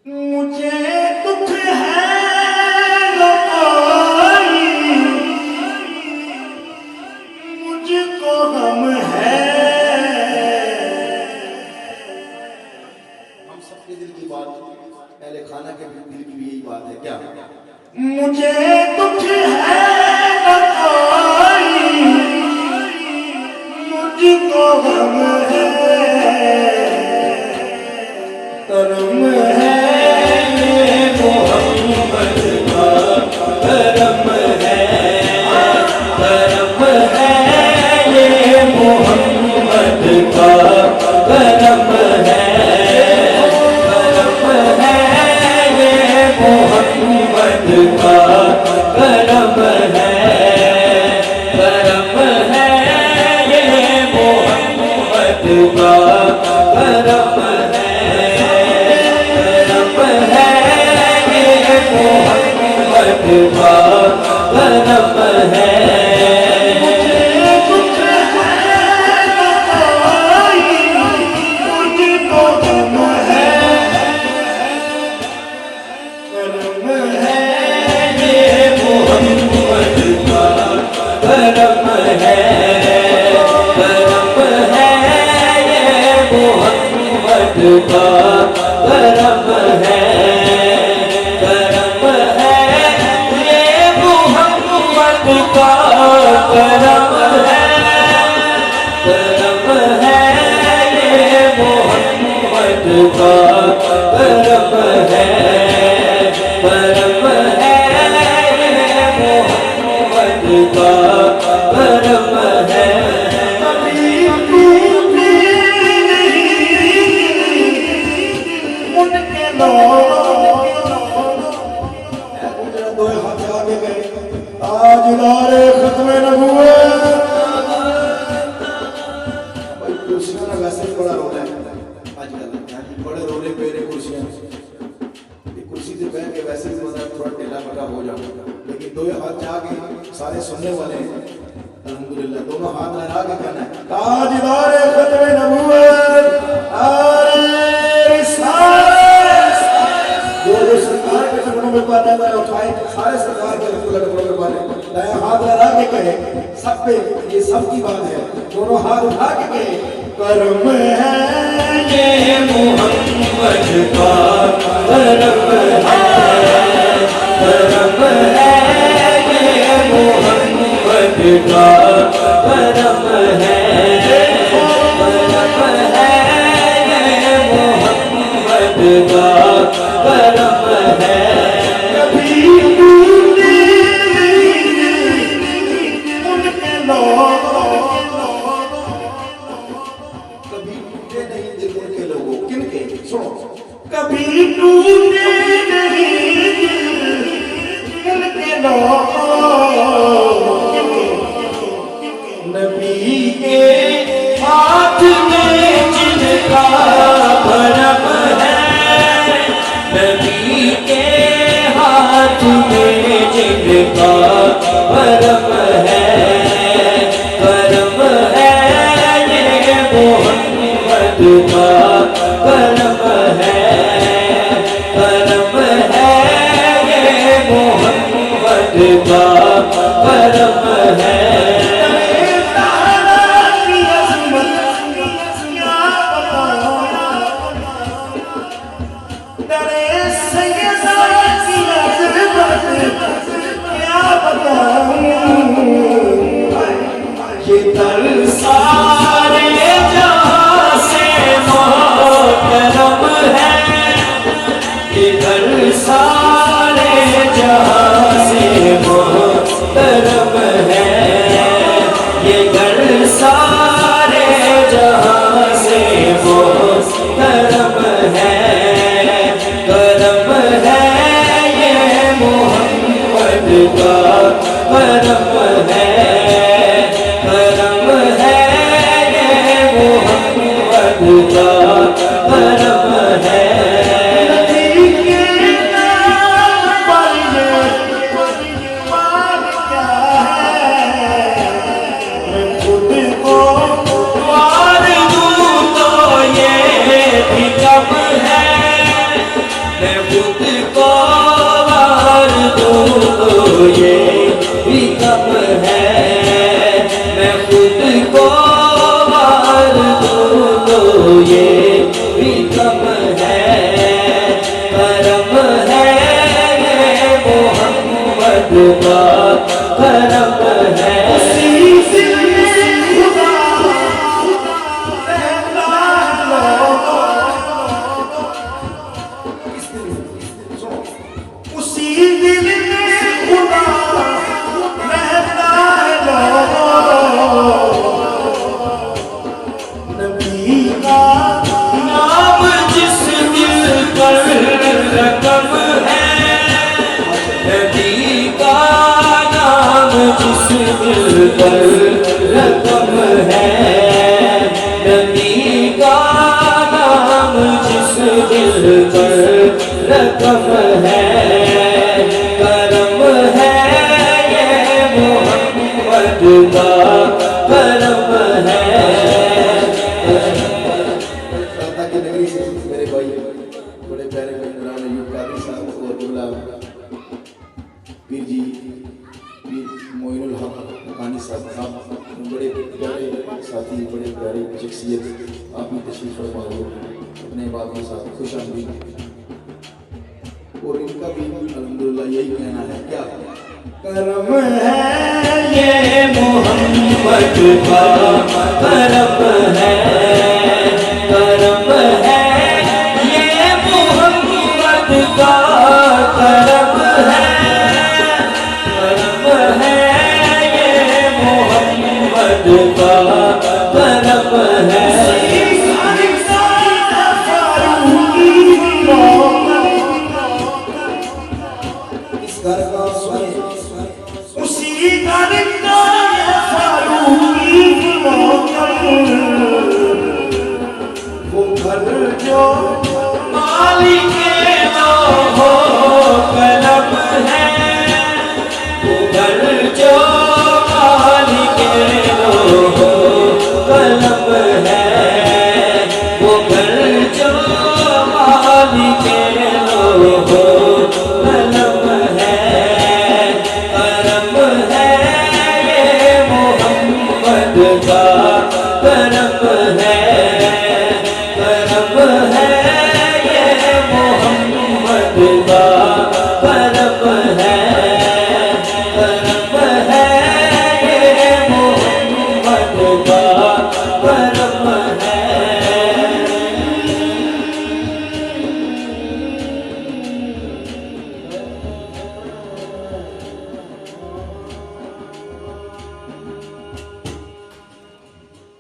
मुझे दुख है न कोई, मुझको गम है। हम सबके दिल की बात, पहले खाना के दिल की भी यही बात है क्या? मुझे दुख है न कोई, मुझको गम है। करम है ये मोहम्मद का, करम है, करम है ये मोहम्मद का, करम है, करम है ये मोहम्मद का, करम है, करम है ये मोहम्मद का, करम है। करम है, मुझे दुख है न कोई, मुझको गम है। करम है ये मोहम्मद का, करम है, करम है ये मोहम्मद का, करम है, करम है ये मोहम्मद का, करम है, करम है ये मोहम्मद का, करम है, करम है ये मोहम्मद का, करम है। कभी टूटे नहीं उनके लोग, दो हाथ आगे गए, ताजदारे खत्म नबूवत। भाई कुर्सियों ना वैसे ही बड़ा रोल है आजकल, यानी बड़े रोले पे रहे कुर्सियां। ये कुर्सी से बैठ के वैसे भी मतलब थोड़ा ढीला मटा हो जाऊंगा, लेकिन दो हाथ आगे सारे सुनने वाले हैं अल्हम्दुलिल्लाह। दोनों हाथ लगा के कहना है ताजदारे खत्म नबूवत, जो सरकार के टुकड़ों में पाता है उठाए, सारे सरकार के टुकड़ों में पाते दाया हाथ लगा के कहे, सब पे ये सब की बात है। दोनों हाथ उठा के कहे करम है ये मोहम्मद का, करम है, करम है ये मोहम्मद का, करम है, करम है ये मोहम्मद का, करम है। कभी टूटे नहीं उनके लोग, कभी टूटे नहीं दिल उनके लोगों, किनके? सुनो, कभी टूटे नहीं उनके लोग, नबी के हाथ में जिनका भरम है, नबी के हाथ में जिनका भरम है, करम है ये मोहम्मद का, करम है, करम है ये मोहम्मद का, करम है। ये दर सारे जहां से मोहतरम है, ये दर सारे जहां से मोहतरम है, ये दर सारे जहां से मोहतरम है, करम है ये मोहम्मद का, करम है, करम है ये मोहम्मद का, करम है। नबी के नाम पर ये पाक क्या है, मैं खुद को मार दूं तो ये भी कम है, मैं का करम है। उसी दिल में खुदा रहता है लोगों। उसी दिल में खुदा रहता है लोगों। नबी का नाम जिस दिल पर रकम है, नबी का नाम जिस दिल पर रकम है, नबी का नाम जिस दिल पर रकम है, करम है ये मोहम्मद का करम है। दाता की नगरी से मेरे भाई बड़े प्यारे मेहमान अयूब कादरी साहब और जुमला पीर जी पीर मोइनुल हक हकानी साहब बड़े प्यारे साथी, बड़े प्यारे शख्सियत, आप भी तशरीफ फरमा हो अपने बाप के साथ खुश आमदीद। और इनका भी अल्हम्दुलिल्लाह यही कहना है, क्या करम है ये मोहम्मद का करम है, करम है ये मोहम्मद का करम है, करम है ये मोहम्मद का करम है। इस घर का स्वर उसी घर का फारूकी वो घर जो मालिक हो कलम है, वो घर जो मालिक हो कलम है, वो घर जो मालिक